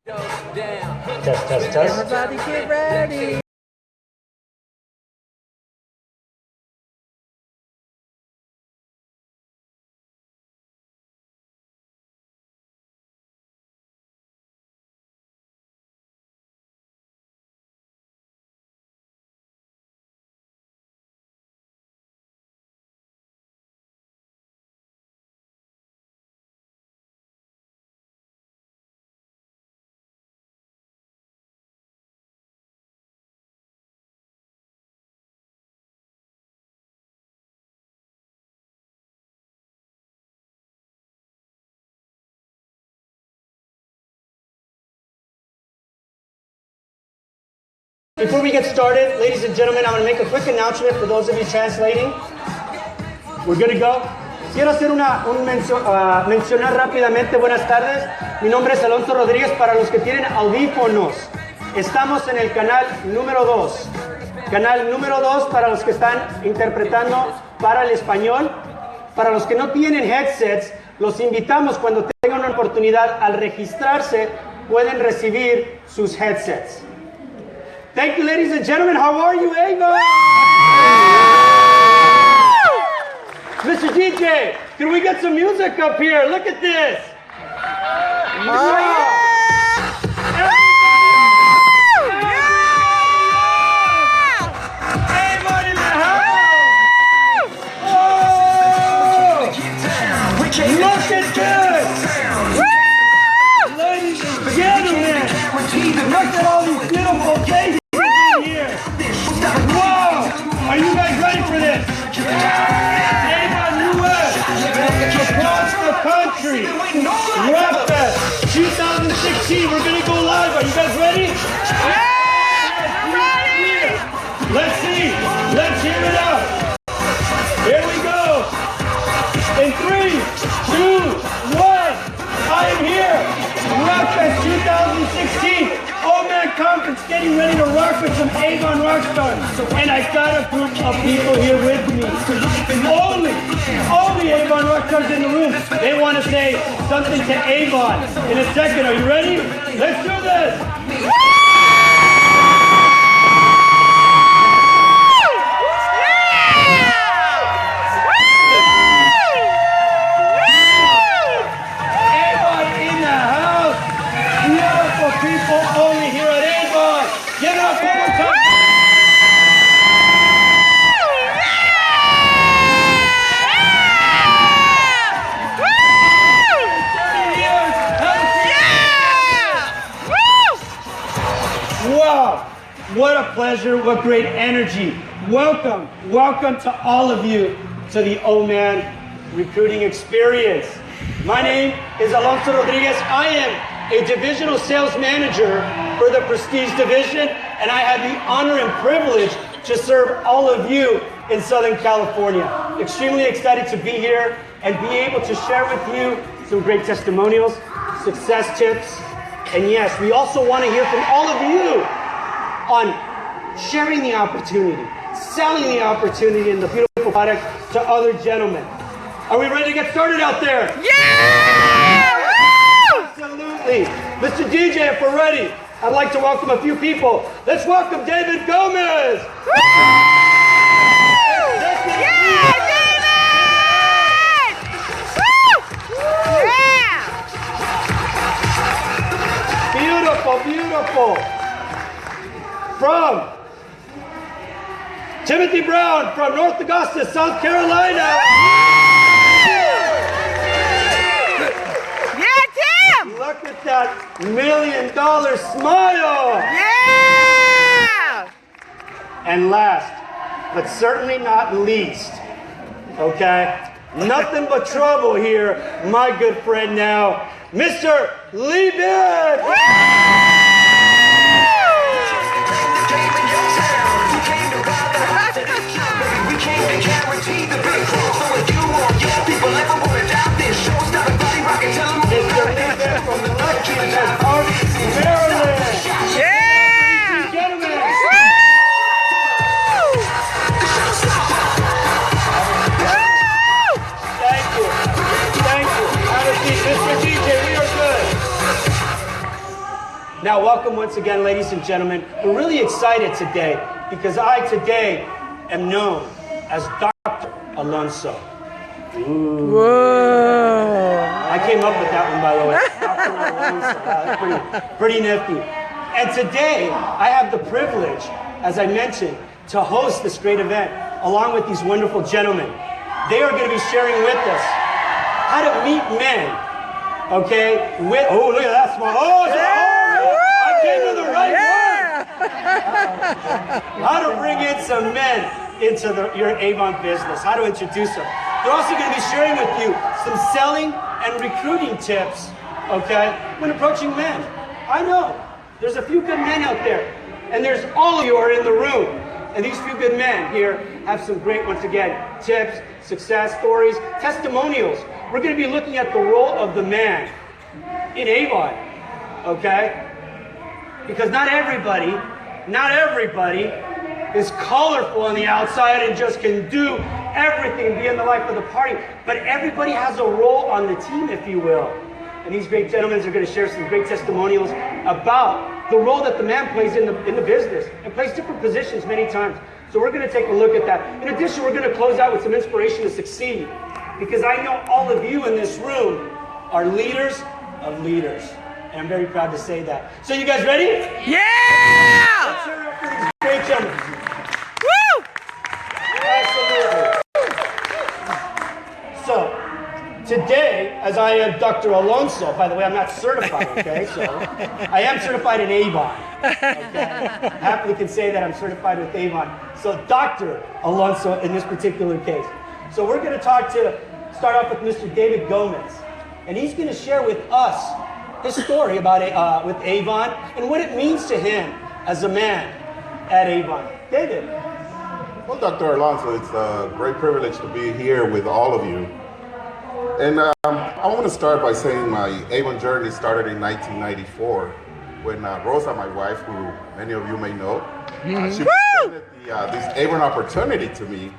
Test, test, test. Everybody get ready. Before we get started, ladies and gentlemen, I'm going to make a quick announcement for those of you translating. We're good to go. Quiero hacer mencionar rápidamente, buenas tardes. Mi nombre es Alonso Rodríguez para los que tienen audífonos. Estamos en el canal número 2. Canal número 2 para los que están interpretando para el español. Para los que no tienen headsets, los invitamos cuando tengan una oportunidad al registrarse, pueden recibir sus headsets. Thank you, ladies and gentlemen. How are you, Avon? Mr. DJ, can we get some music up here? Look at this. Wow. Avon in the house. Oh. Look at this. Ladies and gentlemen, look at all these beautiful faces. Whoa! Are you guys ready for this? Avon US across the country. REPFEST 2016. We're gonna go live. Are you guys ready? Yeah! Ready! Let's see. Let's hear it out. Here we go. In 3, 2, 1. I am here. REPFEST 2016. Man Conference, getting ready to rock with some Avon rock stars. And I got a group of people here with me. Only Avon rock stars in the room. They want to say something to Avon in a second. Are you ready? Let's do this. Avon in the house. Beautiful people only here at Avon. Give it up one more time. Wow, what a pleasure, what great energy. Welcome to all of you to the O-Man recruiting experience. My name is Alonso Rodriguez. I am a divisional sales manager for the Prestige Division, and I have the honor and privilege to serve all of you in Southern California. Extremely excited to be here and be able to share with you some great testimonials, success tips, and yes, we also want to hear from all of you on sharing the opportunity, selling the opportunity and the beautiful product to other gentlemen. Are we ready to get started out there? Yeah! Absolutely. Mr. DJ, if we're ready, I'd like to welcome a few people. Let's welcome David Gomez. Woo! Yeah, David! Woo! Yeah! Beautiful, beautiful. From Timothy Brown from North Augusta, South Carolina. Look at that $1 million smile! Yeah! And last, but certainly not least, okay? Nothing but trouble here, my good friend now, Mr. Bibb! From Lexington, Maryland. Yeah! Gentlemen. Thank you. Have a seat. Mr. DJ, we are good. Now, welcome once again, ladies and gentlemen. We're really excited today because I today am known as Dr. Alonso. Whoa. I came up with that one, by the way. Dr. Alonso. That's pretty nifty. And today, I have the privilege, as I mentioned, to host this great event along with these wonderful gentlemen. They are going to be sharing with us how to meet men, okay? Oh, look at that smile. Oh, I came to the right one. How to bring in some men into your Avon business, how to introduce them. They're also going to be sharing with you some selling and recruiting tips, okay, when approaching men. I know there's a few good men out there, and there's all of you are in the room. And these few good men here have some great, once again, tips, success stories, testimonials. We're going to be looking at the role of the man in Avon, okay? Because not everybody is colorful on the outside and just can do everything, be in the life of the party. But everybody has a role on the team, if you will. And these great gentlemen are going to share some great testimonials about the role that the man plays in the business and plays different positions many times. So we're going to take a look at that. In addition, we're going to close out with some inspiration to succeed, because I know all of you in this room are leaders of leaders. And I'm very proud to say that. So you guys ready? Yeah! Let's hear it up for these great gentlemen. Woo! Absolutely. So, today, as I am Dr. Alonso, by the way, I'm not certified, okay? So, I am certified in Avon, okay? I happily can say that I'm certified with Avon. So, Dr. Alonso in this particular case. So, we're going to start off with Mr. David Gomez. And he's going to share with us his story about with Avon and what it means to him as a man at Avon. David. Well, Dr. Alonso, it's a great privilege to be here with all of you. And I want to start by saying my Avon journey started in 1994 when Rosa, my wife, who many of you may know, she presented this Avon opportunity to me.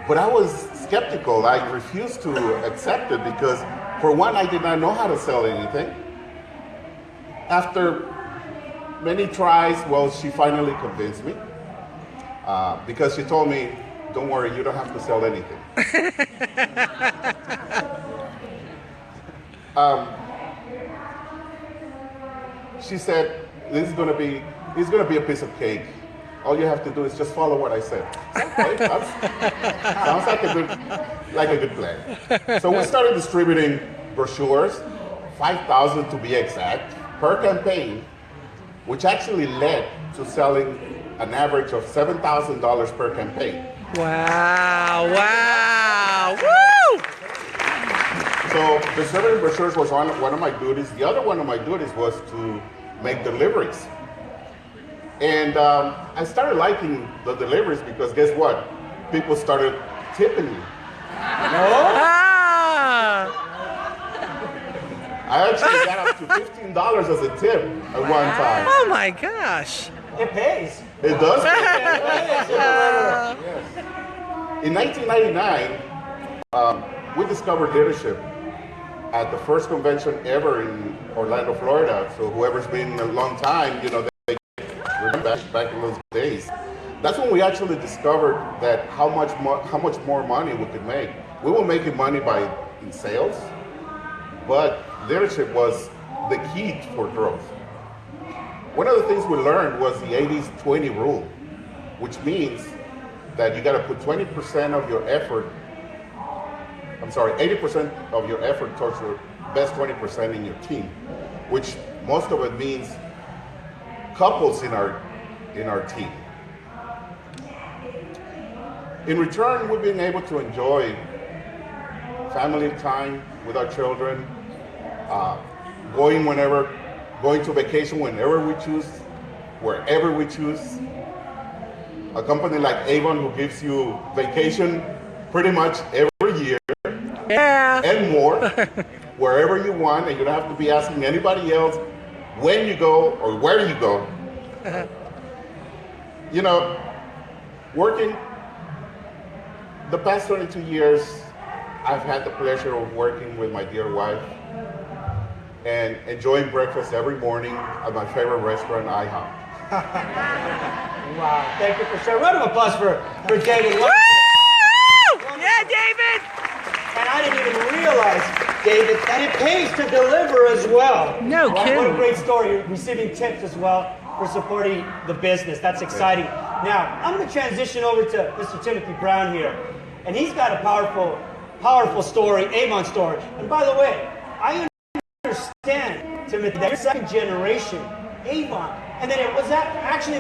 But I was skeptical. I refused to accept it because, for one, I did not know how to sell anything. After many tries, well, she finally convinced me because she told me, don't worry, you don't have to sell anything. She said, this is going to be a piece of cake. All you have to do is just follow what I said. Okay, sounds like a good plan. So we started distributing brochures, 5,000 to be exact, per campaign, which actually led to selling an average of $7,000 per campaign. Wow, wow, woo! So distributing brochures was one of my duties. The other one of my duties was to make deliveries. And I started liking the deliveries because guess what? People started tipping me. Ah! I actually got up to $15 as a tip at one time. Oh my gosh. It pays. It does. In 1999, we discovered leadership at the first convention ever in Orlando, Florida. So whoever's been a long time, you know, they remember back in those days. That's when we actually discovered that how much more money we could make. We were making money in sales, but leadership was the key for growth. One of the things we learned was the 80-20 rule, which means that you got to put 80% of your effort towards your best 20% in your team, which most of it means couples in our team. In return, we've been able to enjoy family time with our children, going to vacation whenever we choose, wherever we choose. A company like Avon, who gives you vacation pretty much every year, and more, wherever you want, and you don't have to be asking anybody else when you go or where you go. You know, working the past 22 years, I've had the pleasure of working with my dear wife, and enjoying breakfast every morning at my favorite restaurant, IHOP. Wow, thank you for sharing. Round of applause for David. Woo! Yeah, David! And I didn't even realize, David, that it pays to deliver as well. No What a kidding. great story. You're receiving tips as well for supporting the business. That's exciting. Now, I'm going to transition over to Mr. Timothy Brown here. And he's got a powerful story, Avon story. And by the way, I understand, Timothy, that you're second generation Avon. And then it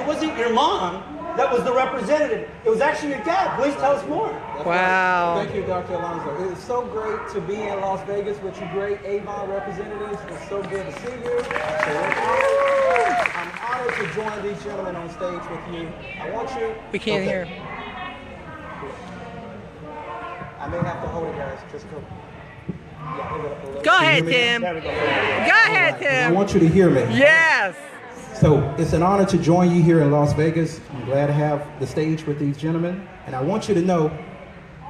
wasn't your mom that was the representative. It was actually your dad. Please tell us more. Wow. Thank you, Dr. Alonso. It is so great to be in Las Vegas with you great Avon representatives. It's so good to see you. I'm honored to join these gentlemen on stage with you. I want you... We can't hear. I may have to hold it, guys. Just go. Yeah, hold it up a little. Go ahead, Tim. There we go. Go ahead, I Tim. want you to hear me. Yes. So it's an honor to join you here in Las Vegas. I'm glad to have the stage with these gentlemen. And I want you to know,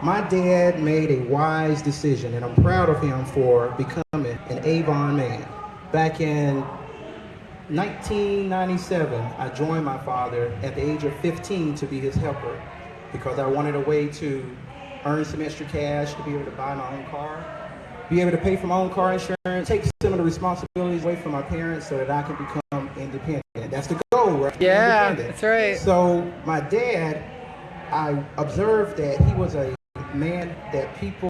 my dad made a wise decision, and I'm proud of him for becoming an Avon man. Back in 1997, I joined my father at the age of 15 to be his helper because I wanted a way to earn some extra cash to be able to buy my own car, be able to pay for my own car insurance, take some of the responsibilities away from my parents so that I can become independent. That's the goal, right? Yeah, Independent. that's right. So my dad, I observed that he was a man that people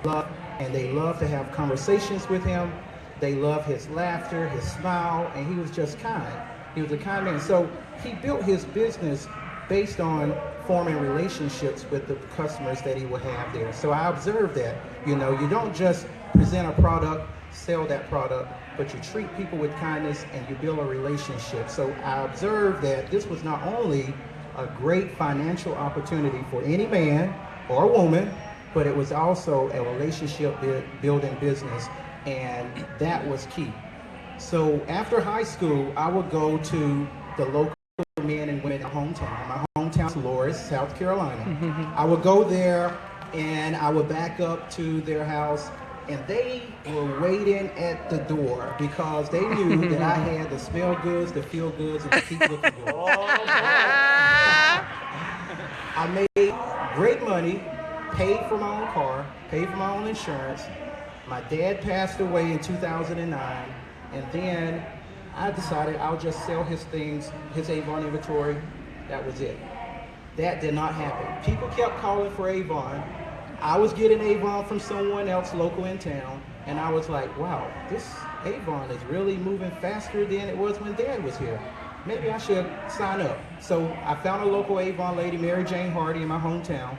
love, and they love to have conversations with him. They love his laughter, his smile, and he was just kind. He was a kind man. So he built his business based on forming relationships with the customers that he would have there. So I observed that, you don't just present a product, sell that product, but you treat people with kindness and you build a relationship. So I observed that this was not only a great financial opportunity for any man or woman, but it was also a relationship building business, and that was key. So after high school, I would go to the local men and women hometown. My hometown is Loris, South Carolina. I would go there and I would back up to their house, and they were waiting at the door because they knew that I had the smell goods, the feel goods, and the keep looking good. I made great money, paid for my own car, paid for my own insurance. My dad passed away in 2009, and then I decided I'll just sell his things, his Avon inventory. That was it. That did not happen. People kept calling for Avon. I was getting Avon from someone else local in town, and I was like, wow, this Avon is really moving faster than it was when Dad was here. Maybe I should sign up. So I found a local Avon lady, Mary Jane Hardy, in my hometown,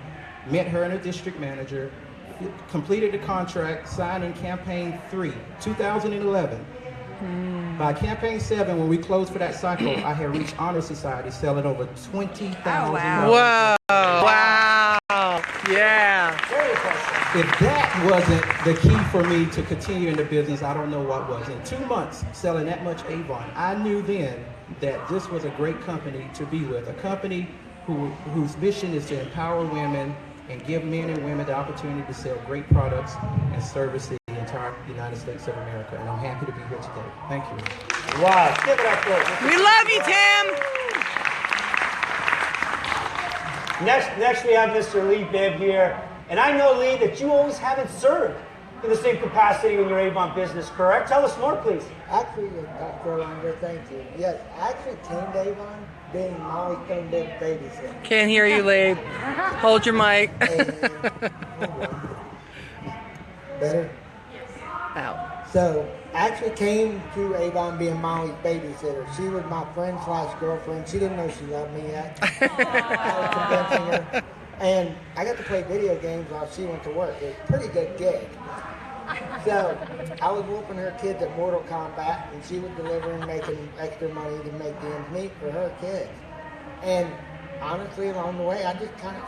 met her and her district manager, completed the contract, signed in campaign 3, 2011. By campaign 7, when we closed for that cycle, I had reached Honor Society, selling over 20,000. Whoa. Wow. Yeah. If that wasn't the key for me to continue in the business, I don't know what was. In 2 months, selling that much Avon, I knew then that this was a great company to be with, a company whose mission is to empower women and give men and women the opportunity to sell great products and service the entire United States of America. And I'm happy to be here today. Thank you. Wow. Give it up for it. We love you, Tim. Next we have Mr. Lee Bibb here. And I know, Lee, that you always haven't served in the same capacity in your Avon business, correct? Tell us more, please. Actually, Dr. Alonso, thank you. Yes, I actually came to Avon being Molly Stone Bibb babysitter. Can't hear you, Lee. Hold your mic. Better? Ow. So, I actually came to Avon being Molly's babysitter. She was my friend/girlfriend. She didn't know she loved me yet. I was convincing her. And I got to play video games while she went to work. It was a pretty good gig. So I was whooping her kids at Mortal Kombat, and she was delivering, making extra money to make the ends meet for her kids. And honestly, along the way,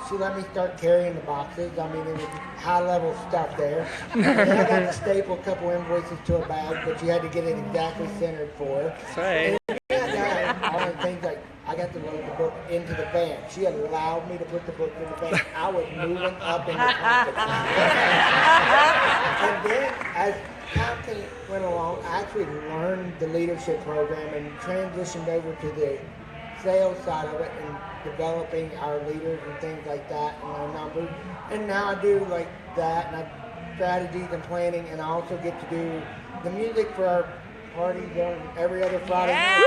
she let me start carrying the boxes. I mean, it was high-level stuff there. And then I got to staple a couple invoices to a bag, but you had to get it exactly centered for her. That's right. And all the things like, I got to load the book into the van. She allowed me to put the book in the van. I was moving up in the confidence. And then, time went along, I actually learned the leadership program and transitioned over to the sales side of it and developing our leaders and things like that and our numbers. And now I do like that and I strategies and planning, and I also get to do the music for our parties on every other Friday night.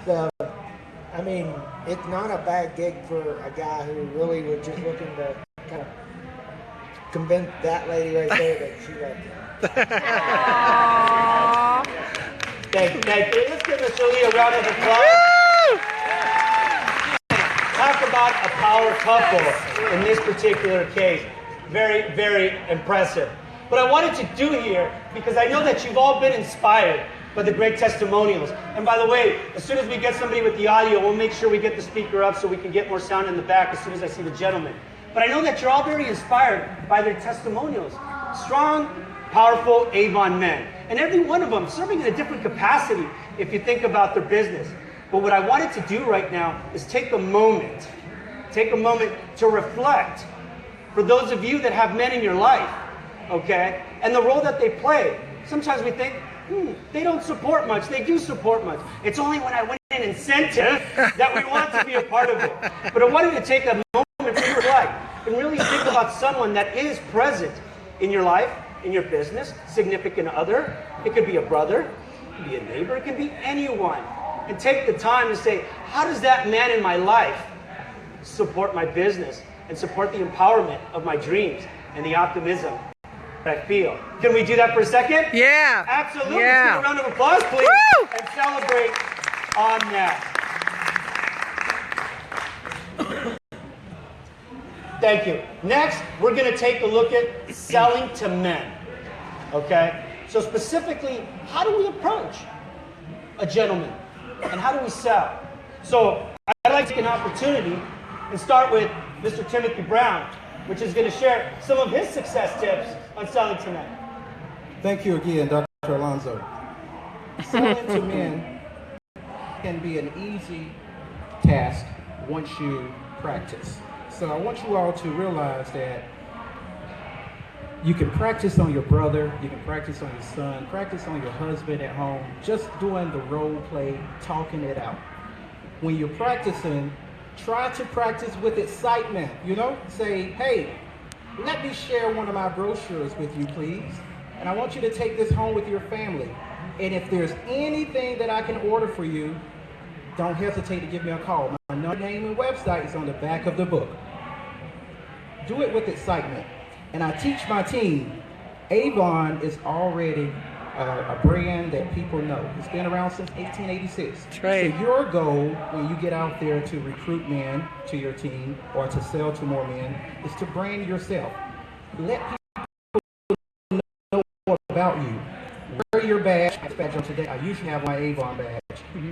So, I mean, it's not a bad gig for a guy who really was just looking to kind of convince that lady right there that she loved him. Thank you. Let's give Miss Jolie a round of applause. Talk about a power couple in this particular case. Very, very impressive. What I wanted to do here, because I know that you've all been inspired by the great testimonials. And by the way, as soon as we get somebody with the audio, we'll make sure we get the speaker up so we can get more sound in the back as soon as I see the gentleman. But I know that you're all very inspired by their testimonials. Strong, powerful Avon men. And every one of them serving in a different capacity if you think about their business. But what I wanted to do right now is take a moment to reflect for those of you that have men in your life, okay, and the role that they play. Sometimes we think, they don't support much. They do support much. It's only when I win an incentive that we want to be a part of it. But I wanted to take a moment to reflect and really think about someone that is present in your life, in your business, significant other. It could be a brother, it could be a neighbor, it could be anyone. And take the time to say, how does that man in my life support my business and support the empowerment of my dreams and the optimism that I feel? Can we do that for a second? Yeah. Absolutely. Yeah. Let's give a round of applause, please. Woo! And celebrate on that. Thank you. Next, we're going to take a look at selling to men. Okay? So specifically, how do we approach a gentleman? And how do we sell? So I'd like to take an opportunity and start with Mr. Timothy Brown, which is going to share some of his success tips on selling to men. Thank you again, Dr. Alonso. Selling to men can be an easy task once you practice. So I want you all to realize that you can practice on your brother, you can practice on your son, practice on your husband at home, just doing the role play, talking it out. When you're practicing, try to practice with excitement, Say, hey, let me share one of my brochures with you, please. And I want you to take this home with your family. And if there's anything that I can order for you, don't hesitate to give me a call. My name and website is on the back of the book. Do it with excitement. And I teach my team, Avon is already a brand that people know. It's been around since 1886. That's right. So your goal when you get out there to recruit men to your team or to sell to more men is to brand yourself. Let people know about you. Wear your badge. Today, I usually have my Avon badge.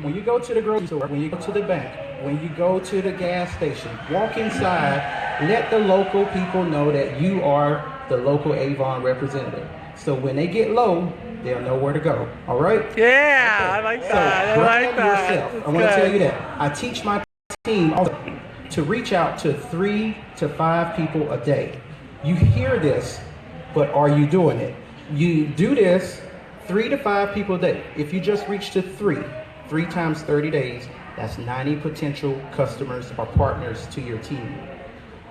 When you go to the grocery store, when you go to the bank, when you go to the gas station, walk inside, let the local people know that you are the local Avon representative. So when they get low, they'll know where to go. All right? Yeah, Okay. I like So that. I like brand that. yourself. That's I want to good. tell you that. I teach my team also to reach out to 3 to 5 people a day. You hear this, but are you doing it? You do this 3 to 5 people a day. If you just reach to 3 times 30 days, that's 90 potential customers or partners to your team.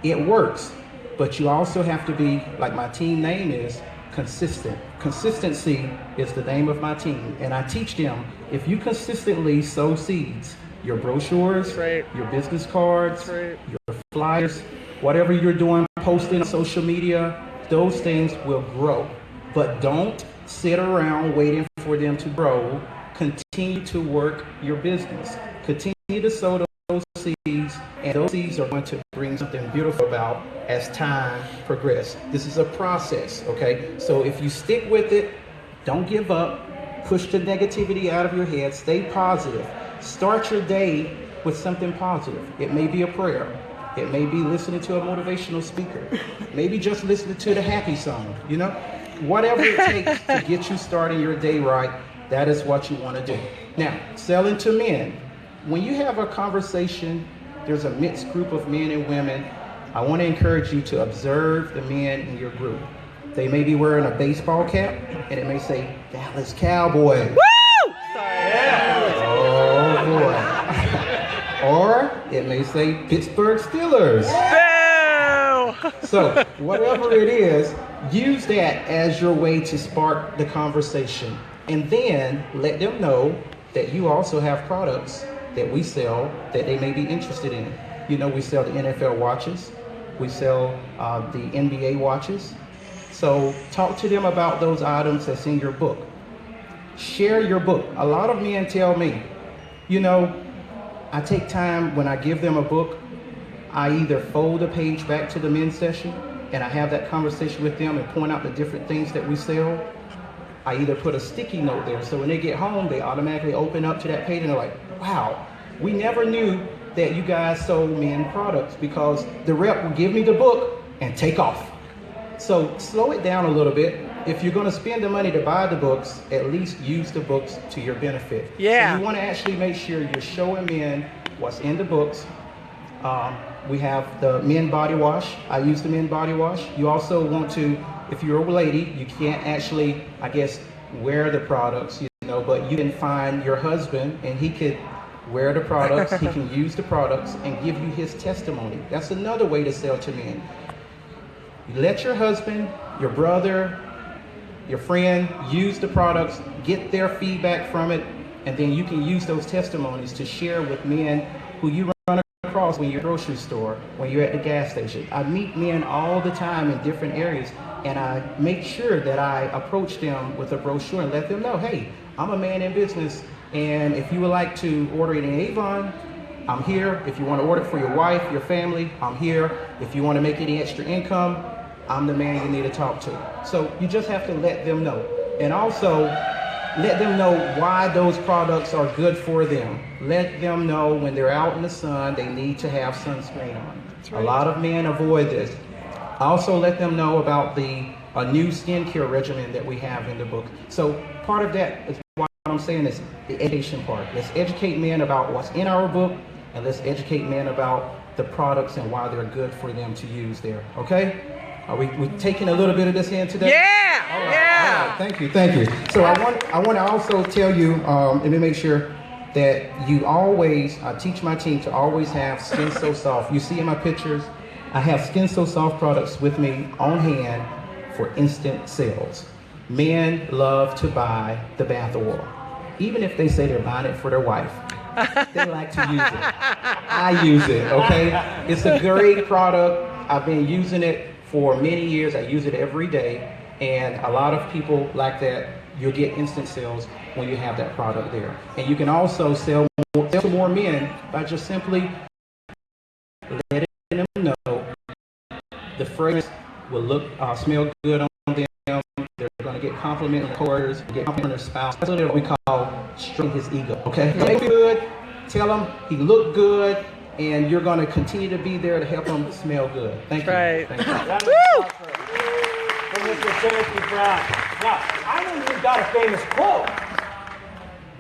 It works, but you also have to be, like my team name is, consistent. Consistency is the name of my team. And I teach them, if you consistently sow seeds, your brochures, Right. your business cards, Right. your flyers, whatever you're doing, posting on social media, those things will grow. But don't sit around waiting for them to grow. Continue to work your business. Continue to sow those seeds, and those seeds are going to bring something beautiful about as time progresses. This is a process, okay? So if you stick with it, don't give up, push the negativity out of your head, stay positive. Start your day with something positive. It may be a prayer. It may be listening to a motivational speaker. Maybe just listening to the happy song, Whatever it takes to get you starting your day right, that is what you want to do. Now, selling to men. When you have a conversation, there's a mixed group of men and women. I want to encourage you to observe the men in your group. They may be wearing a baseball cap, and it may say Dallas Cowboys. Woo! Sorry. Oh boy. Or it may say Pittsburgh Steelers. Boo! So whatever it is, use that as your way to spark the conversation. And then let them know that you also have products that we sell that they may be interested in. You know, we sell the NFL watches. We sell the NBA watches. So talk to them about those items that's in your book. Share your book. A lot of men tell me, you know, I take time when I give them a book, I either fold a page back to the men's session and I have that conversation with them and point out the different things that we sell. I either put a sticky note there, so when they get home, they automatically open up to that page and they're like, wow, we never knew that you guys sold men products, because the rep will give me the book and take off. So slow it down a little bit. If you're going to spend the money to buy the books, at least use the books to your benefit. Yeah. So you want to actually make sure you're showing men what's in the books. We have the men body wash. I use the men body wash. You also want to, if you're a lady, you can't actually, I guess, wear the products, you know, but you can find your husband and he could wear the products, he can use the products and give you his testimony. That's another way to sell to men. You let your husband, your brother, your friend use the products, get their feedback from it, and then you can use those testimonies to share with men who you run across when you're at the grocery store, when you're at the gas station. I meet men all the time in different areas, and I make sure that I approach them with a brochure and let them know, hey, I'm a man in business, and if you would like to order it in Avon, I'm here. If you want to order it for your wife, your family, I'm here. If you want to make any extra income, I'm the man you need to talk to. So you just have to let them know. And also, let them know why those products are good for them. Let them know when they're out in the sun, they need to have sunscreen on. Right. A lot of men avoid this. Also let them know about a new skincare regimen that we have in the book. So part of that is what I'm saying is the education part. Let's educate men about what's in our book, and let's educate men about the products and why they're good for them to use there. Okay? Are we taking a little bit of this in today? Yeah! All right, Yeah! all right. Thank you. So I want to also tell you, let me make sure that you always, I teach my team to always have Skin So Soft. You see in my pictures, I have Skin So Soft products with me on hand for instant sales. Men love to buy the bath oil. Even if they say they're buying it for their wife, they like to use it. I use it, okay? It's a great product. I've been using it for many years. I use it every day, and a lot of people like that. You'll get instant sales when you have that product there. And you can also sell to more men by just simply letting them know the fragrance will smell good on them. They're going to get complimented on the coworkers, get complimented on their spouse. That's what we call stroking his ego. Okay, make good. Tell him he looked good, and you're going to continue to be there to help him smell good. Thank you. Right. Thank you. Woo! From Mr. Timothy Brown. Now, I know you've got a famous quote.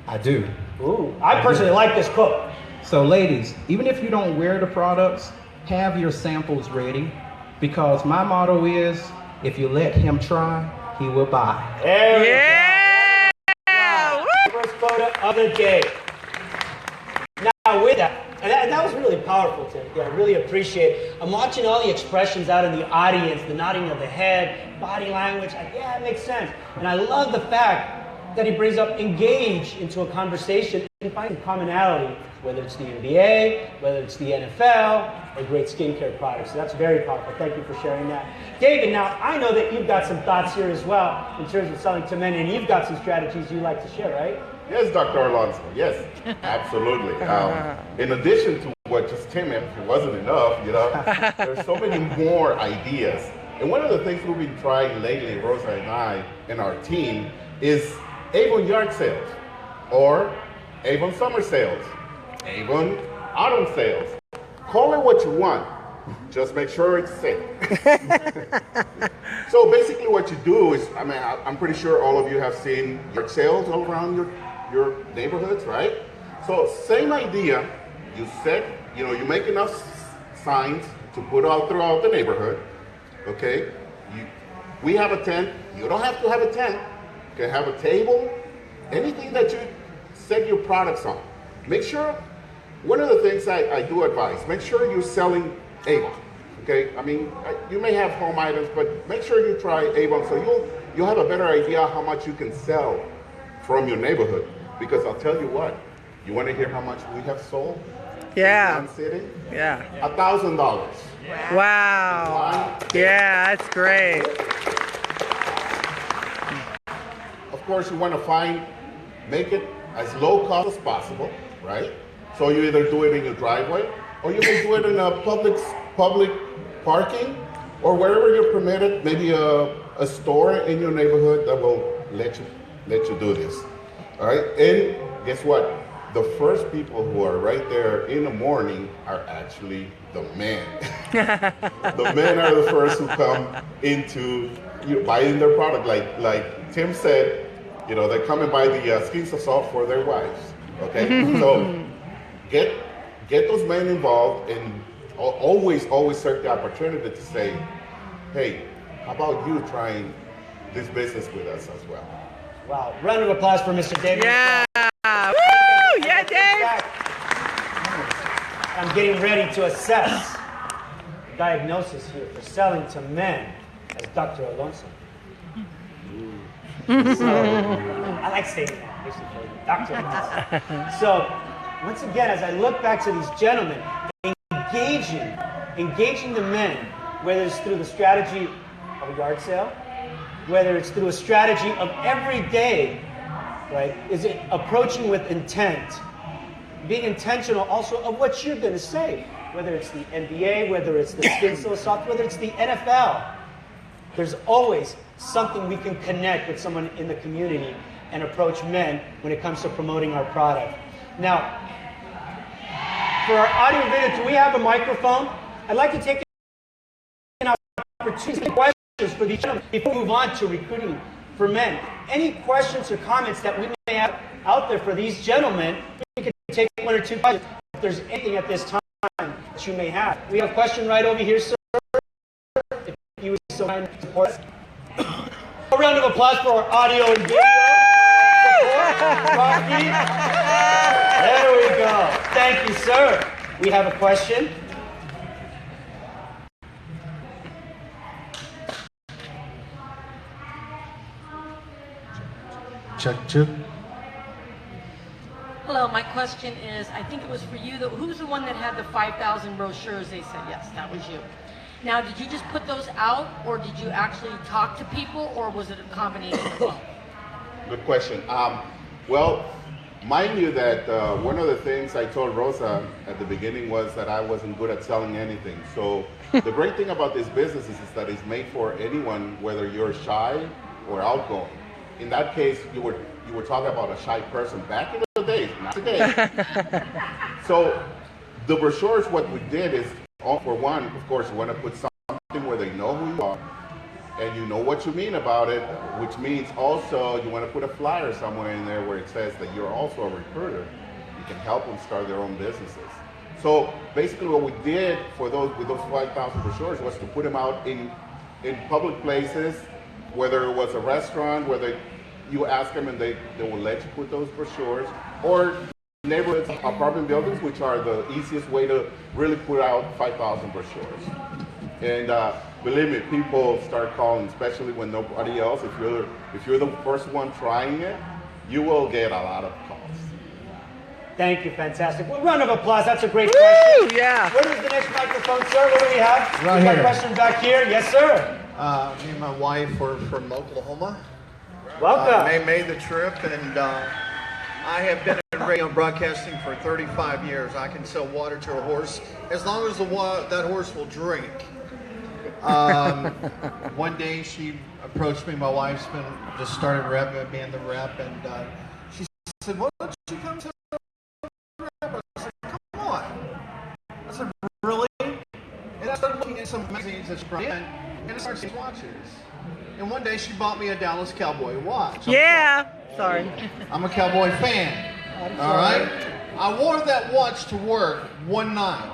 I do. Ooh, I personally like this quote. So ladies, even if you don't wear the products, have your samples ready, because my motto is, if you let him try, he will buy. There we Yeah! go. First photo of the day. Now with that, and that was really powerful, Tim. Yeah, I really appreciate it. I'm watching all the expressions out in the audience, the nodding of the head, body language. Yeah, it makes sense. And I love the fact that he brings up engage into a conversation and find commonality, whether it's the NBA, whether it's the NFL, or great skincare products. So that's very powerful. Thank you for sharing that. David, now I know that you've got some thoughts here as well in terms of selling to men, and you've got some strategies you'd like to share, right? Yes, Dr. Alonso. Yes, absolutely. In addition to what just Tim mentioned, it wasn't enough, you know, there's so many more ideas. And one of the things we've been trying lately, Rosa and I and our team, is Avon yard sales, or Avon summer sales, Avon autumn sales. Call it what you want. Just make sure it's safe. So basically what you do is, I mean, I'm pretty sure all of you have seen yard sales all around your neighborhoods, right? So same idea, you set, you know, you make enough signs to put out throughout the neighborhood. Okay, we have a tent. You don't have to have a tent. You can have a table, anything that you set your products on. Make sure, one of the things I do advise, make sure you're selling Avon. Okay, I mean, you may have home items, but make sure you try Avon so you'll have a better idea how much you can sell from your neighborhood. Because I'll tell you what, you want to hear how much we have sold? Yeah. In one city? Yeah. $1,000. Wow. Yeah, that's great. Of course, you want to make it as low cost as possible, right? So you either do it in your driveway, or you can do it in a public parking, or wherever you're permitted. Maybe a store in your neighborhood that will let you do this. All right, and guess what? The first people who are right there in the morning are actually the men. The men are the first who come into buying their product. Like Tim said, they come and buy the skins of salt for their wives. Okay, so get those men involved, and always search the opportunity to say, hey, how about you trying this business with us as well? Wow. Round of applause for Mr. David. Yeah. Woo! Yeah, Dave. I'm getting ready to assess the diagnosis here for selling to men as Dr. Alonso. So, I like saying that, basically, Dr. Alonso. So, once again, as I look back to these gentlemen, engaging the men, whether it's through the strategy of a yard sale, whether it's through a strategy of every day, right? Is it approaching with intent? Being intentional also of what you're going to say, whether it's the NBA, whether it's the skin so soft, whether it's the NFL. There's always something we can connect with someone in the community and approach men when it comes to promoting our product. Now, for our audio video, do we have a microphone? I'd like to take an opportunity to questions for these gentlemen before we move on to recruiting for men. Any questions or comments that we may have out there for these gentlemen? We can take one or two questions if there's anything at this time that you may have. We have a question right over here, sir. If you would so mind to support us. A round of applause for our audio and video. Rocky. There we go. Thank you, sir. We have a question. Check. Hello, my question is, I think it was for you, who's the one that had the 5,000 brochures? They said, yes, that was you. Now, did you just put those out, or did you actually talk to people, or was it a combination of both? Good question. Well, mind you that one of the things I told Rosa at the beginning was that I wasn't good at selling anything. So the great thing about this business is that it's made for anyone, whether you're shy or outgoing. In that case, you were talking about a shy person back in the days, not today. So the brochures, what we did is, for one, of course, you want to put something where they know who you are and you know what you mean about it, which means also you want to put a flyer somewhere in there where it says that you're also a recruiter. You can help them start their own businesses. So basically what we did with those 5,000 brochures was to put them out in public places, whether it was a restaurant, whether you ask them and they will let you put those brochures, or neighborhoods, apartment buildings, which are the easiest way to really put out 5,000 brochures. And believe me, people start calling, especially when nobody else. If you're the first one trying it, you will get a lot of calls. Thank you, fantastic. Well, round of applause. That's a great question. Yeah. Where is the next microphone, sir? What do we have? Right we got here. a question back here. Yes, sir. Me and my wife were from Oklahoma. Welcome. They made the trip, and I have been in radio and broadcasting for 35 years. I can sell water to a horse as long as that horse will drink. One day she approached me. My wife's just started being the rep, and she said, "Why don't you come to the rep?" I said, "Come on." I said, "Really?" And I started looking at some magazines that she brought in, and I started seeing watches. And one day she bought me a Dallas Cowboy watch. I'm a Cowboy fan. All right? I wore that watch to work one night.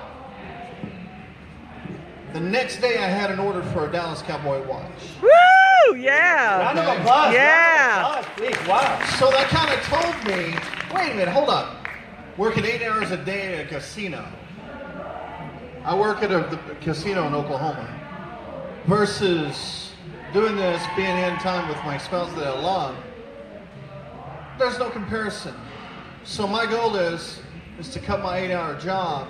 The next day, I had an order for a Dallas Cowboy watch. Woo! Yeah. Round of applause. Yeah. Round of applause, please. Wow. So that kind of told me, wait a minute, hold up. Working 8 hours a day at a casino. I work at the casino in Oklahoma. Versus doing this, being in time with my spouse that I love. There's no comparison. So my goal is to cut my 8-hour job,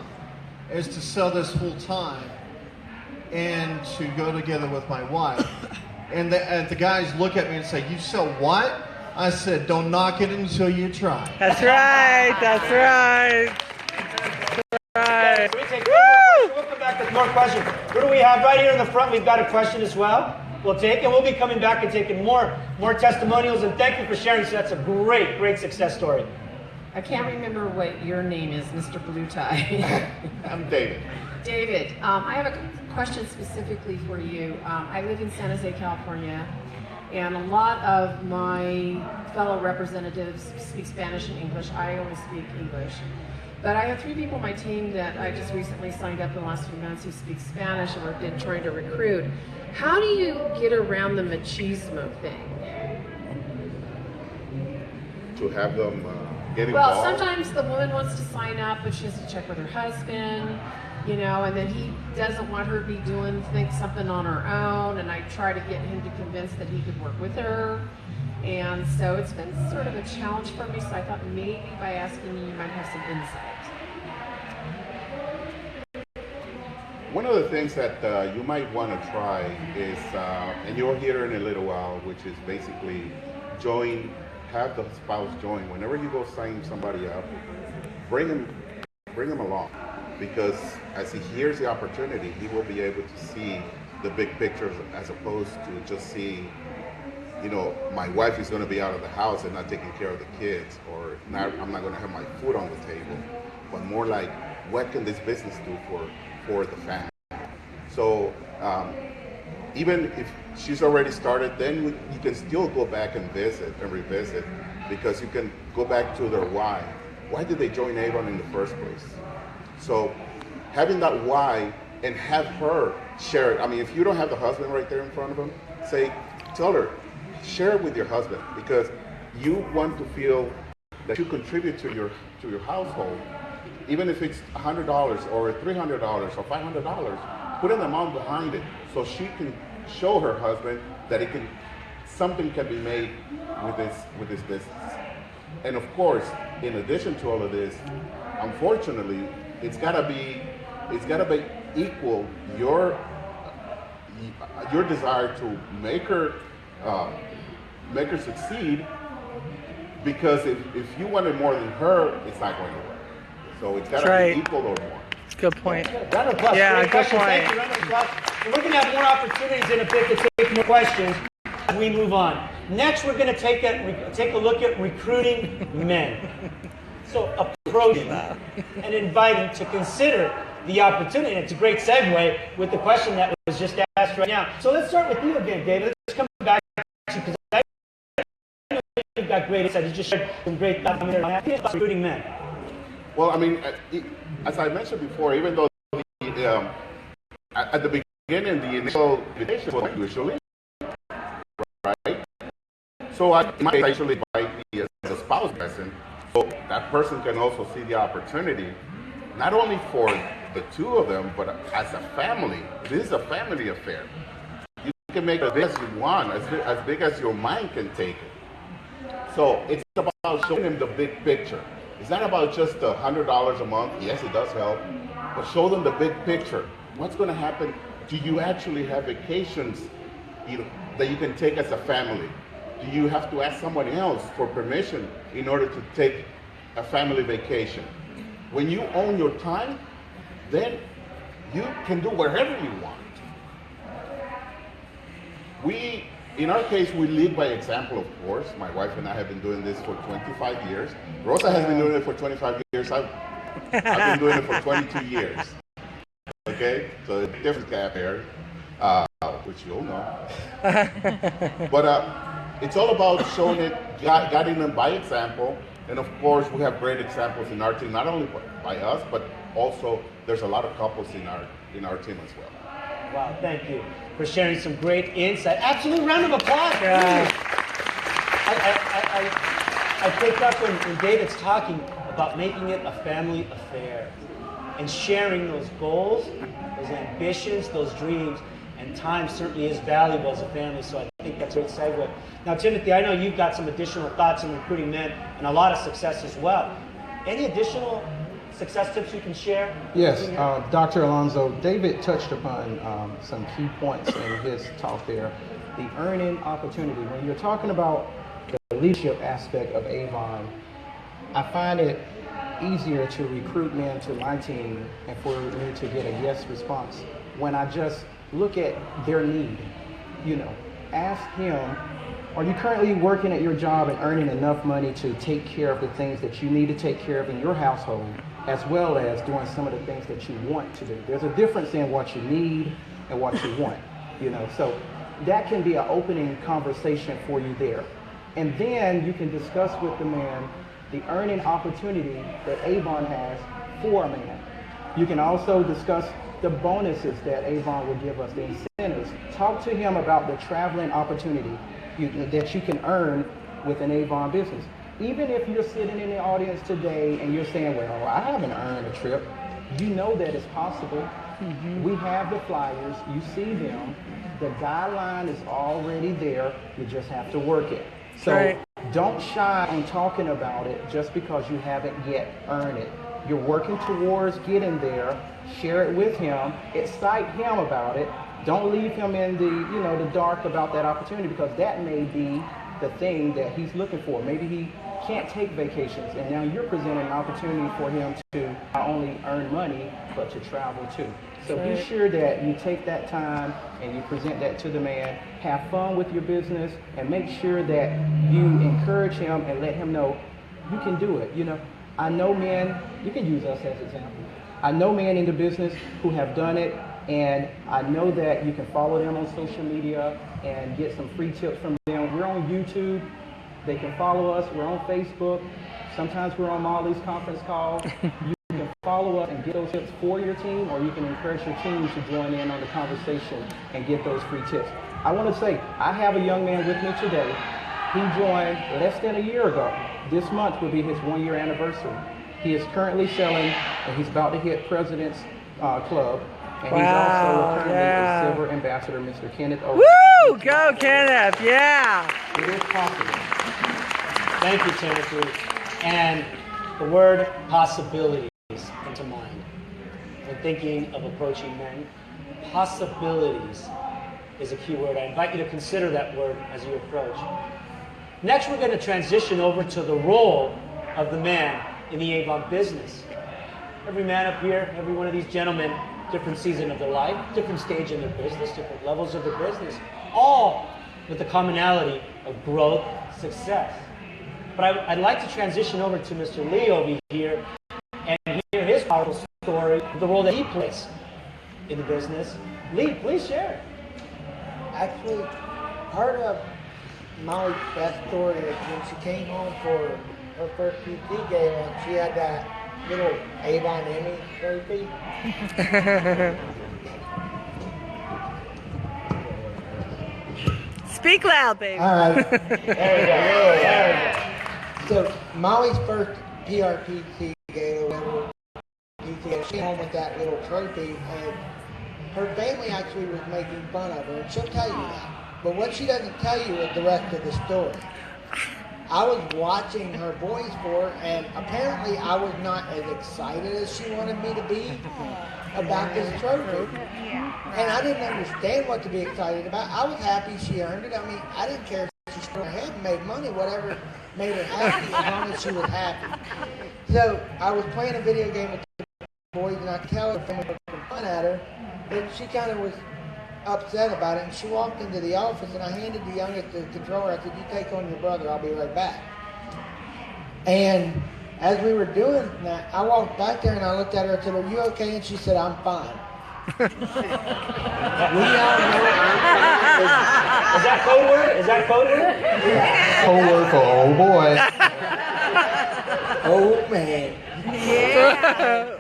is to sell this full time, and to go together with my wife. And the guys look at me and say, "You sell what?" I said, "Don't knock it until you try." That's right. That's right. Right. So we take one more question. We'll come back with more questions. Who do we have right here in the front? We've got a question as well. We'll take, and we'll be coming back and taking more testimonials. And thank you for sharing. So that's a great success story. I can't remember what your name is, Mr. Blue Tie. I'm David. David, I have a question specifically for you. I live in San Jose, California, and a lot of my fellow representatives speak Spanish and English. I only speak English. But I have 3 people on my team that I just recently signed up in the last few months who speak Spanish, and we've been trying to recruit. How do you get around the machismo thing? To have them get Well, involved. sometimes the woman wants to sign up, but she has to check with her husband, you know, and then he doesn't want her to be doing something on her own, and I try to get him to convince that he could work with her. And so it's been sort of a challenge for me, so I thought maybe by asking you might have some insight. One of the things that you might want to try is, and you'll hear in a little while, which is basically have the spouse join. Whenever you go sign somebody up, bring him along, because as he hears the opportunity, he will be able to see the big picture as opposed to just seeing, you know, my wife is going to be out of the house and not taking care of the kids, or I'm not going to have my food on the table, but more like, what can this business do for the family? So even if she's already started, then you can still go back and visit and revisit, because you can go back to their why. Why did they join Avon in the first place? So having that why, and have her share it. I mean, if you don't have the husband right there in front of him, tell her, share it with your husband, because you want to feel that you contribute to your household, even if it's $100 or $300 or $500. Put an amount behind it so she can show her husband that something can be made with this business. And of course, in addition to all of this, unfortunately, it's gotta be equal your desire to make her succeed, because if you wanted more than her, it's not going to work. So it's gotta be equal or more. Good point. Round of applause. Yeah, Great good question. point. Thank you. Round of applause. And we're going to have more opportunities in a bit to take more questions as we move on. Next, we're going to take a look at recruiting men. So approaching and inviting to consider the opportunity. And it's a great segue with the question that was just asked right now. So let's start with you again, David. Let's come back to you, because I know you've got great insight. You just shared some great thoughts about recruiting men. Well, I mean, as I mentioned before, even though at the beginning, the initial invitation was usually, right? So I might actually invite the spouse present, so that person can also see the opportunity, not only for the two of them, but as a family. This is a family affair. You can make it as big as you want, as big as your mind can take it. So it's about showing them the big picture. It's not about just $100 a month. Yes, it does help, but show them the big picture. What's going to happen? Do you actually have vacations that you can take as a family? Do you have to ask someone else for permission in order to take a family vacation? When you own your time, then you can do wherever you want. In our case, we lead by example, of course. My wife and I have been doing this for 25 years. Rosa has been doing it for 25 years. I've been doing it for 22 years. Okay? So a different gap here, which you'll know. But it's all about showing it, guiding them by example. And of course, we have great examples in our team, not only by us, but also there's a lot of couples in our team as well. Wow, thank you for sharing some great insight. Absolute round of applause. Yeah. I picked up when David's talking about making it a family affair and sharing those goals, those ambitions, those dreams. And time certainly is valuable as a family, so I think that's a great segue. Now, Timothy, I know you've got some additional thoughts on recruiting men and a lot of success as well. Any additional success tips you can share? Yes, Dr. Alonso, David touched upon some key points in his talk there. The earning opportunity. When you're talking about the leadership aspect of Avon, I find it easier to recruit men to my team and for me to get a yes response when I just look at their need. Ask him, are you currently working at your job and earning enough money to take care of the things that you need to take care of in your household, as well as doing some of the things that you want to do? There's a difference in what you need and what you want, so that can be an opening conversation for you there. And then you can discuss with the man the earning opportunity that Avon has for a man. You can also discuss the bonuses that Avon will give us, the incentives. Talk to him about the traveling opportunity that you can earn with an Avon business. Even if you're sitting in the audience today and you're saying, well, I haven't earned a trip, you know that it's possible. We have the flyers, you see them, the guideline is already there, you just have to work it. So don't shy on talking about it just because you haven't yet earned it. You're working towards getting there. Share it with him, excite him about it. Don't leave him in the dark about that opportunity, because that may be the thing that he's looking for. Maybe he can't take vacations, and now you're presenting an opportunity for him to not only earn money, but to travel too. So be sure that you take that time and you present that to the man. Have fun with your business and make sure that you encourage him and let him know you can do it. I know men, you can use us as example. I know men in the business who have done it, and I know that you can follow them on social media and get some free tips from them. We're on YouTube. They can follow us. We're on Facebook. Sometimes we're on all these conference calls. You can follow us and get those tips for your team, or you can encourage your team to join in on the conversation and get those free tips. I want to say, I have a young man with me today. He joined less than a year ago. This month will be his 1-year anniversary. He is currently selling, and he's about to hit President's Club. And he's also currently a silver ambassador, Mr. Kenneth O. Woo! Go, Kenneth! Yeah! It is possible. Thank you, Timothy. And the word possibilities come to mind. When thinking of approaching men, possibilities is a key word. I invite you to consider that word as you approach. Next, we're going to transition over to the role of the man in the Avon business. Every man up here, every one of these gentlemen, different season of their life, different stage in their business, different levels of their business, all with the commonality of growth, success. But I'd like to transition over to Mr. Lee over here and hear his powerful story of the role that he plays in the business. Lee, please share. Actually, part of Molly's best story is when she came home for her first PT gala, she had that little Avon Emmy trophy. Speak loud, baby. All right. There we go. So Molly's first PRPT gala, she came home with that little trophy, and her family actually was making fun of her, and she'll tell you that. But what she doesn't tell you is the rest of the story. I was watching her boys for her, and apparently I was not as excited as she wanted me to be about this trophy. And I didn't understand what to be excited about. I was happy she earned it. I mean, I didn't care if she stood her head and made money, whatever made her happy, as long as she was happy. So I was playing a video game with the boys, and I could tell her family was making fun at her, but she kind of was upset about it, and she walked into the office, and I handed the youngest the controller. I said, you take on your brother, I'll be right back. And as we were doing that, I walked back there and I looked at her and said, are you okay? And she said, I'm fine. We all know Is that code word? Is that code word? Yeah. Code word for oh boy. Oh man. Yeah.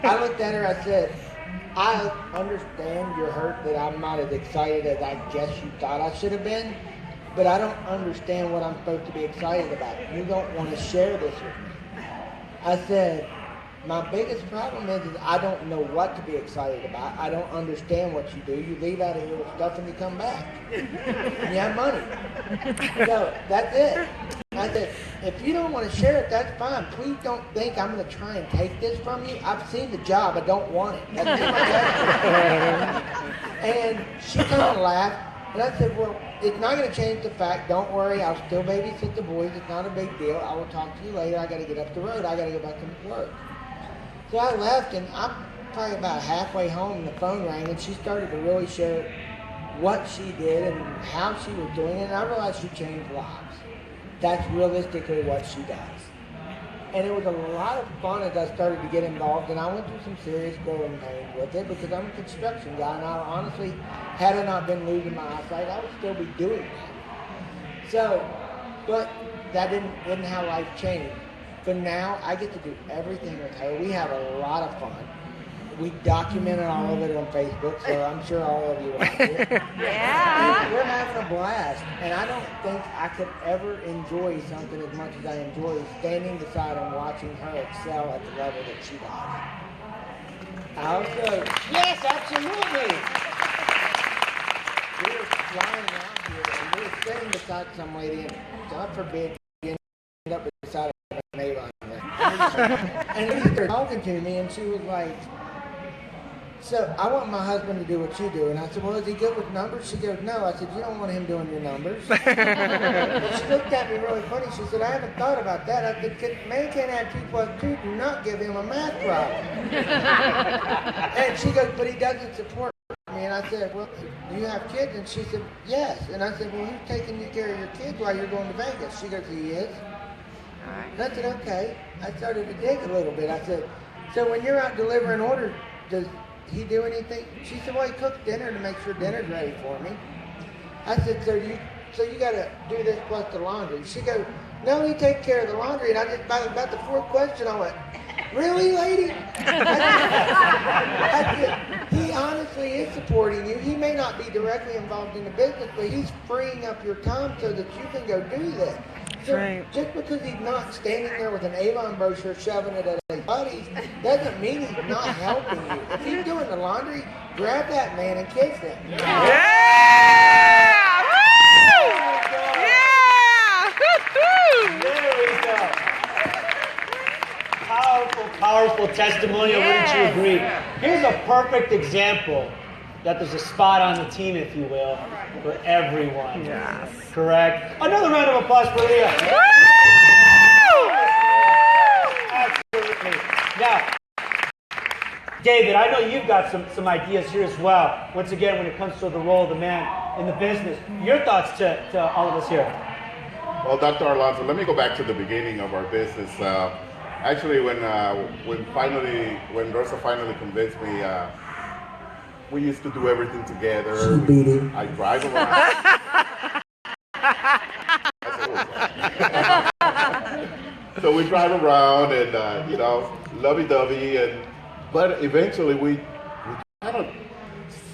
I looked at her, I said, I understand your hurt that I'm not as excited as I guess you thought I should have been, but I don't understand what I'm supposed to be excited about. You don't want to share this with me. I said, my biggest problem is I don't know what to be excited about. I don't understand what you do. You leave out of here with stuff and you come back. And you have money. So that's it. I said, if you don't want to share it, that's fine. Please don't think I'm going to try and take this from you. I've seen the job. I don't want it. That's my And she kind of laughed. And I said, well, it's not going to change the fact. Don't worry. I'll still babysit the boys. It's not a big deal. I will talk to you later. I got to get up the road. I got to go back to work. So I left, and I'm probably about halfway home, and the phone rang, and she started to really share what she did and how she was doing it. And I realized she changed lives. That's realistically what she does. And it was a lot of fun as I started to get involved, and I went through some serious growing pains with it because I'm a construction guy, and I honestly, had I not been losing my eyesight, I would still be doing that. So, but that isn't how life changed. But now I get to do everything with her. We have a lot of fun. We documented all of it on Facebook, so I'm sure all of you watch it. Yeah. And we're having a blast. And I don't think I could ever enjoy something as much as I enjoy standing beside and watching her excel at the level that she does. Also, yes, absolutely. We were flying around here, and we were sitting beside some lady, and God forbid, you end up beside an Avon. And he started talking to me, and she was like, so I want my husband to do what you do. And I said, well, is he good with numbers? She goes, no. I said, you don't want him doing your numbers. And she looked at me really funny. She said, I haven't thought about that. I said, man can't add 2 + 2. Do not give him a math problem. And she goes, but he doesn't support me. And I said, well, do you have kids? And she said, yes. And I said, well, who's taking care of your kids while you're going to Vegas? She goes, he is. And I said, okay. I started to dig a little bit. I said, so when you're out delivering orders, does he do anything? She said, well, he cooks dinner to make sure dinner's ready for me. I said, so you got to do this plus the laundry. She goes, no, he takes care of the laundry. And I just, about the 4th question, I went, really, lady? I said, he honestly is supporting you. He may not be directly involved in the business, but he's freeing up your time so that you can go do this. So Right. just because he's not standing there with an Avon brochure shoving it at his buddies doesn't mean he's not helping you. If he's doing the laundry, grab that man and kiss him. Yeah! Woo! Yeah! There we go. Powerful, powerful testimonial. Wouldn't you agree? Here's a perfect example that there's a spot on the team, if you will, for everyone. Yes. Correct? Another round of applause for Leah. Absolutely. Now, David, I know you've got some ideas here as well. Once again, when it comes to the role of the man in the business, your thoughts to all of us here. Well, Dr. Alonso, let me go back to the beginning of our business. Actually, when Rosa finally convinced me, we used to do everything together. I drive around. So we drive around and lovey-dovey, but eventually we kind of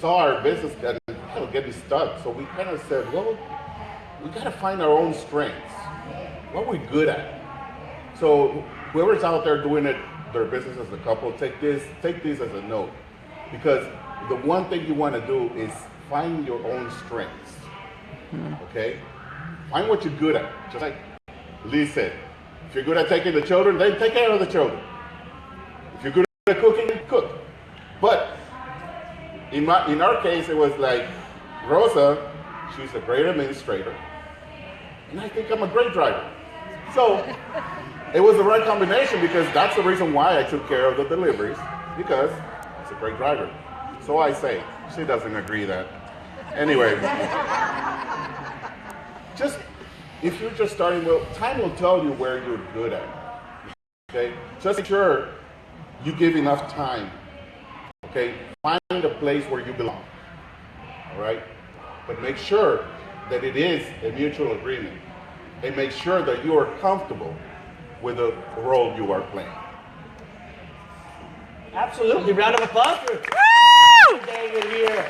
saw our business kind of getting stuck. So we kind of said, well, we got to find our own strengths. What are we good at? So whoever's out there doing their business as a couple, take this as a note, because the one thing you want to do is find your own strengths. Okay? Find what you're good at. Just like Lee said, if you're good at taking the children, then take care of the children. If you're good at cooking, cook. But in our case, it was like Rosa, she's a great administrator, and I think I'm a great driver. So it was the right combination, because that's the reason why I took care of the deliveries, because it's a great driver. So I say. She doesn't agree that. Anyway, if you're just starting, well, time will tell you where you're good at. Okay? Just make sure you give enough time. Okay? Find a place where you belong. All right? But make sure that it is a mutual agreement. And make sure that you are comfortable with the role you are playing. Absolutely. Round of applause for David here.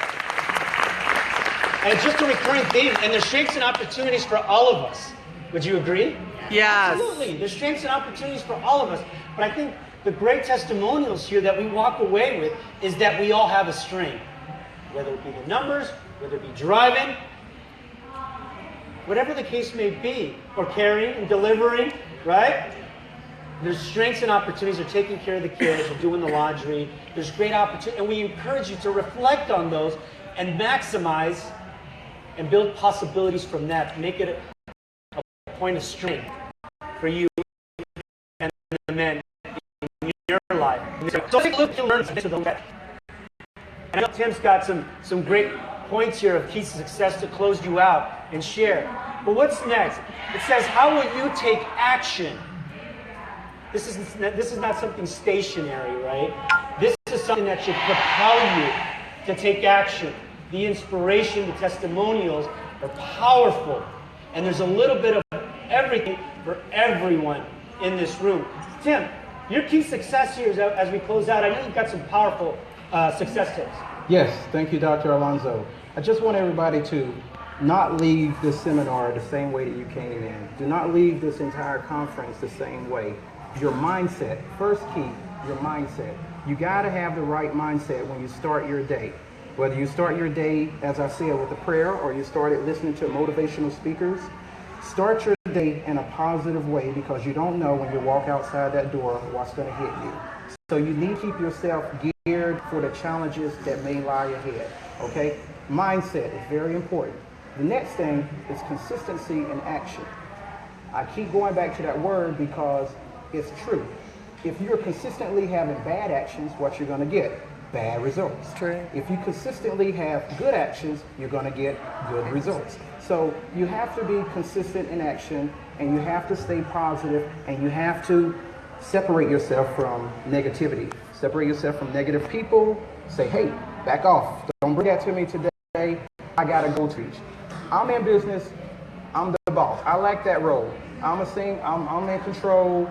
And it's just a recurring theme, and there's strengths and opportunities for all of us. Would you agree? Yes. Absolutely. There's strengths and opportunities for all of us. But I think the great testimonials here that we walk away with is that we all have a strength. Whether it be the numbers, whether it be driving, whatever the case may be, or carrying and delivering, right? There's strengths and opportunities. They're taking care of the kids, they're doing the laundry. There's great opportunities, and we encourage you to reflect on those and maximize and build possibilities from that. Make it a point of strength for you and the men in your life. So take a look and learn to the left. And I know Tim's got some great points here of keys to success to close you out and share. But what's next? It says, how will you take action? This is not something stationary, right? This is something that should propel you to take action. The inspiration, the testimonials are powerful. And there's a little bit of everything for everyone in this room. Tim, your key success here is, as we close out, I know you've got some powerful success tips. Yes, thank you, Dr. Alonso. I just want everybody to not leave this seminar the same way that you came in. Do not leave this entire conference the same way. Your mindset, first key, your mindset. You got to have the right mindset when you start your day. Whether you start your day, as I said, with a prayer, or you started listening to motivational speakers, start your day in a positive way, because you don't know when you walk outside that door what's going to hit you. So you need to keep yourself geared for the challenges that may lie ahead, okay? Mindset is very important. The next thing is consistency in action. I keep going back to that word because it's true. If you're consistently having bad actions, what you're going to get? Bad results. True. If you consistently have good actions, you're going to get good results. So you have to be consistent in action, and you have to stay positive, and you have to separate yourself from negativity. Separate yourself from negative people. Say, hey, back off. Don't bring that to me today. I got to go teach. I'm in business. I'm the boss. I like that role. I'm in control.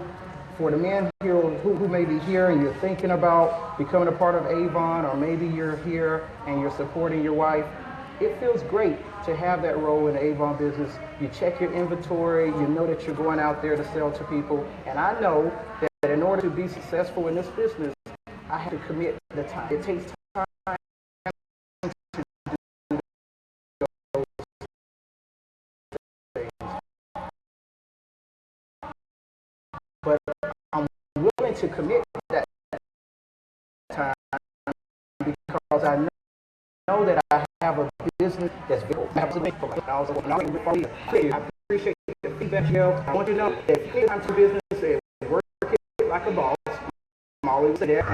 For the men here who may be here and you're thinking about becoming a part of Avon, or maybe you're here and you're supporting your wife, it feels great to have that role in the Avon business. You check your inventory, you know that you're going out there to sell to people, and I know that in order to be successful in this business, I have to commit the time. It takes time to do those things. But I'm willing to commit that time because I know that I have a business that's very absolutely. I appreciate the feedback, Joe. I want you to know that if you get into business and work it like a boss, I'm always there.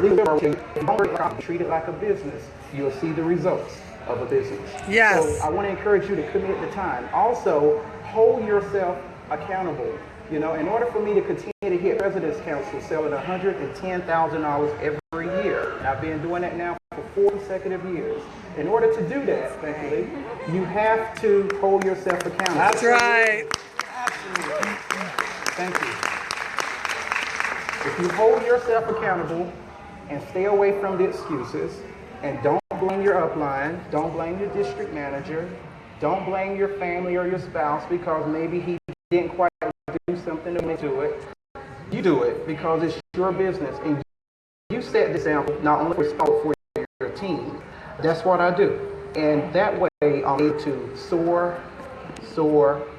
Treat it like a business. You'll see the results of a business. Yes. So I want to encourage you to commit the time. Also, hold yourself accountable. You know, in order for me to continue to hit President's Council selling $110,000 every year, and I've been doing that now for 4 consecutive years. In order to do that, thankfully, you have to hold yourself accountable. That's right. Absolutely. Thank you. If you hold yourself accountable and stay away from the excuses, and don't blame your upline, don't blame your district manager, don't blame your family or your spouse because maybe he didn't quite do something to do it. You do it because it's your business, and you set the example not only for your team. That's what I do, and that way I'm able to soar,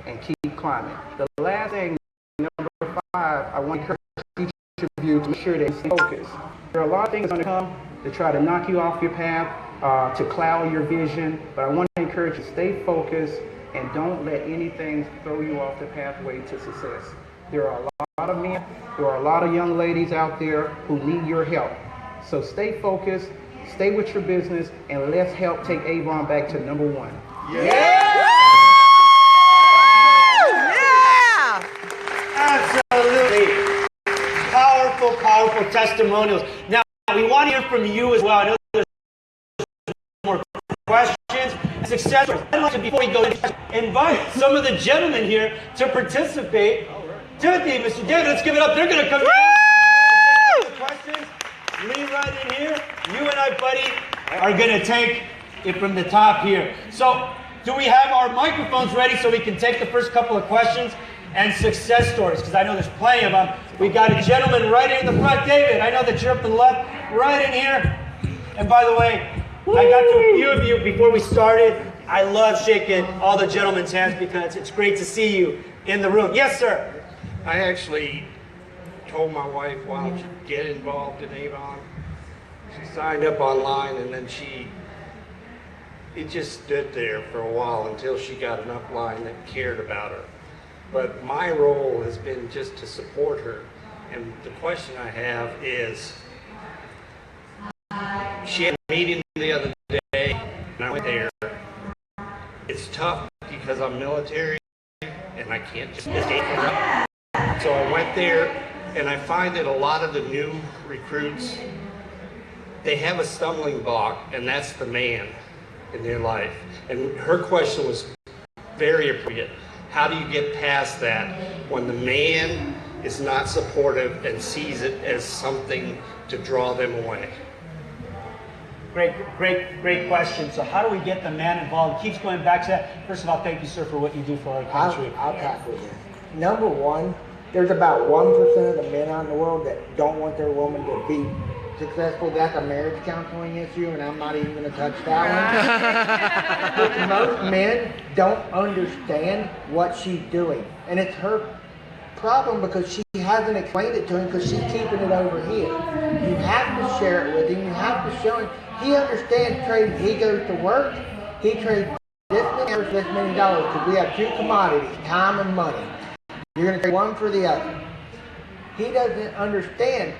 and keep climbing. The last thing, number 5, I want to encourage each of you to make sure that you stay focused. There are a lot of things going to come to try to knock you off your path, to cloud your vision, but I want to encourage you to stay focused and don't let anything throw you off the pathway to success. There are a lot of men, there are a lot of young ladies out there who need your help. So stay focused, stay with your business, and let's help take Avon back to number 1. Yeah! Absolutely. Powerful, powerful testimonials. Now, we want to hear from you as well. I know there's more questions. Success. I'd like to, before we go, invite some of the gentlemen here to participate. Timothy, Mr. David, let's give it up. They're going to come down. Questions. Lee right in here. You and I, buddy. are going to take it from the top here. So, do we have our microphones ready so we can take the first couple of questions and success stories? Because I know there's plenty of them. We got a gentleman right in the front. David, I know that you're up to the left, right in here. And by the way, I got to a few of you before we started. I love shaking all the gentlemen's hands because it's great to see you in the room. Yes, sir. I actually told my wife, why don't you get involved in Avon? She signed up online, and then it just stood there for a while until she got an upline that cared about her. But my role has been just to support her. And the question I have is, she had a meeting the other day, and I went there. It's tough because I'm military, and I can't just escape from it. So I went there, and I find that a lot of the new recruits, they have a stumbling block, and that's the man in their life. And her question was very appropriate. How do you get past that when the man is not supportive and sees it as something to draw them away? Great question. So how do we get the man involved? Keeps going back to that. First of all, thank you, sir, for what you do for our country. I'll tackle this. Number one, there's about 1% of the men out in the world that don't want their woman to be successful. That's a marriage counseling issue, and I'm not even going to touch that one. But most men don't understand what she's doing, and it's her problem because she hasn't explained it to him because she's keeping it over here. You have to share it with him. You have to show him. He understands trading. He goes to work. He trades this many hours, this many dollars because we have two commodities, time and money. You're going to trade one for the other. He doesn't understand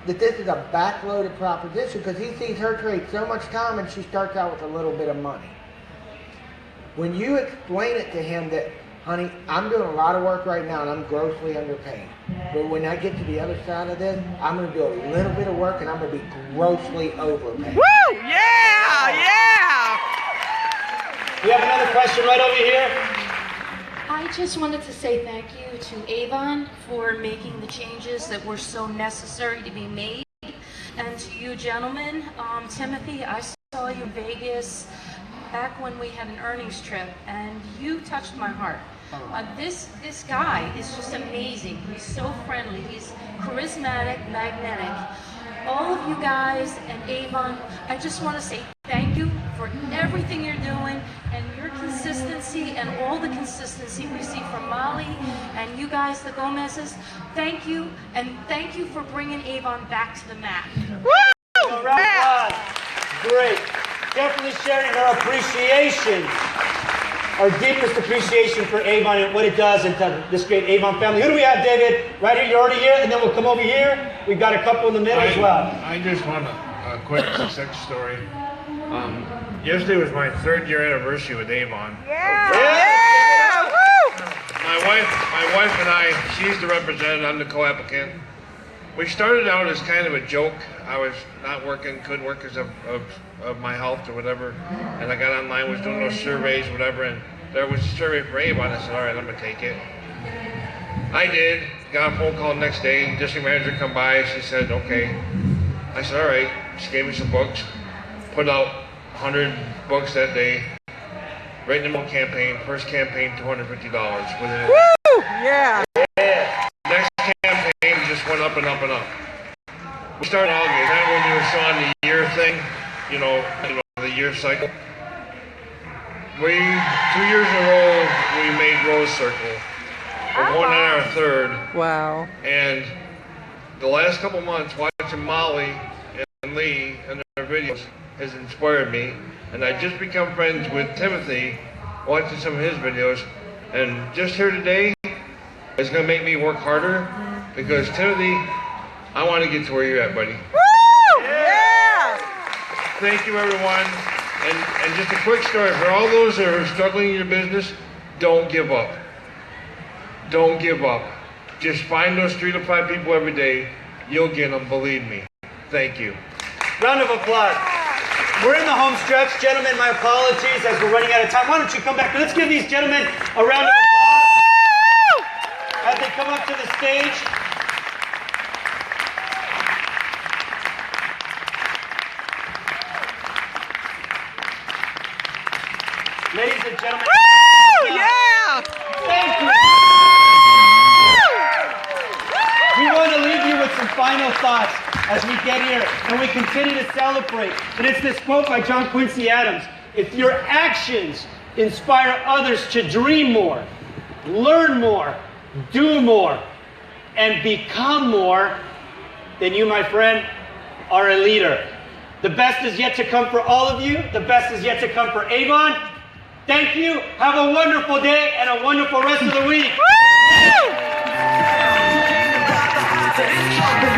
that this is a backloaded proposition because he sees her trade so much time and she starts out with a little bit of money. When you explain it to him that, honey, I'm doing a lot of work right now and I'm grossly underpaid. But when I get to the other side of this, I'm going to do a little bit of work and I'm going to be grossly overpaid. Woo! Yeah! Yeah! We have another question right over here. I just wanted to say thank you to Avon for making the changes that were so necessary to be made. And to you gentlemen, Timothy, I saw you in Vegas back when we had an earnings trip, and you touched my heart. This guy is just amazing. He's so friendly. He's charismatic, magnetic. All of you guys and Avon, I just want to say thank you for everything you're doing and your consistency and all the consistency we see from Molly and you guys, the Gomez's. Thank you, and thank you for bringing Avon back to the map. Woo! Round of applause. Great. Definitely sharing our appreciation, our deepest appreciation for Avon and what it does and to this great Avon family. Who do we have, David? Right here, you're already here, and then we'll come over here. We've got a couple in the middle as well. I just want a quick success story. Yesterday was my 3rd year anniversary with Avon. Yeah! Yeah! Woo! My wife and I, she's the representative, I'm the co-applicant. We started out as kind of a joke. I was not working, couldn't work because of my health or whatever. And I got online, was doing those surveys, whatever, and there was a survey for Avon. I said, all right, I'm gonna take it. I did, got a phone call the next day, district manager come by, she said, okay. I said, all right, she gave me some books, put out 100 books that day, right in the middle campaign, first campaign, $250 within it. Woo! Yeah! Next campaign just went up and up and up. We started August, then when we were showing the year thing, you know, the year cycle. 2 years in a row, we made Rose Circle. We're going on our 3rd. Wow. And the last couple months, watching Molly and Lee and their videos has inspired me. And I just become friends with Timothy, watching some of his videos. And just here today is going to make me work harder because Timothy, I want to get to where you're at, buddy. Woo! Yeah! Thank you, everyone. And just a quick story for all those that are struggling in your business, don't give up. Don't give up. Just find those 3 to 5 people every day. You'll get them, believe me. Thank you. Round of applause. We're in the home stretch. Gentlemen, my apologies as we're running out of time. Why don't you come back? Let's give these gentlemen a round of applause as they come up to the stage. final thoughts as we get here and we continue to celebrate. And it's this quote by John Quincy Adams: if your actions inspire others to dream more, learn more, do more, and become more, then you, my friend, are a leader. The best is yet to come for all of you. The best is yet to come for Avon. Thank you. Have a wonderful day and a wonderful rest of the week. Woo!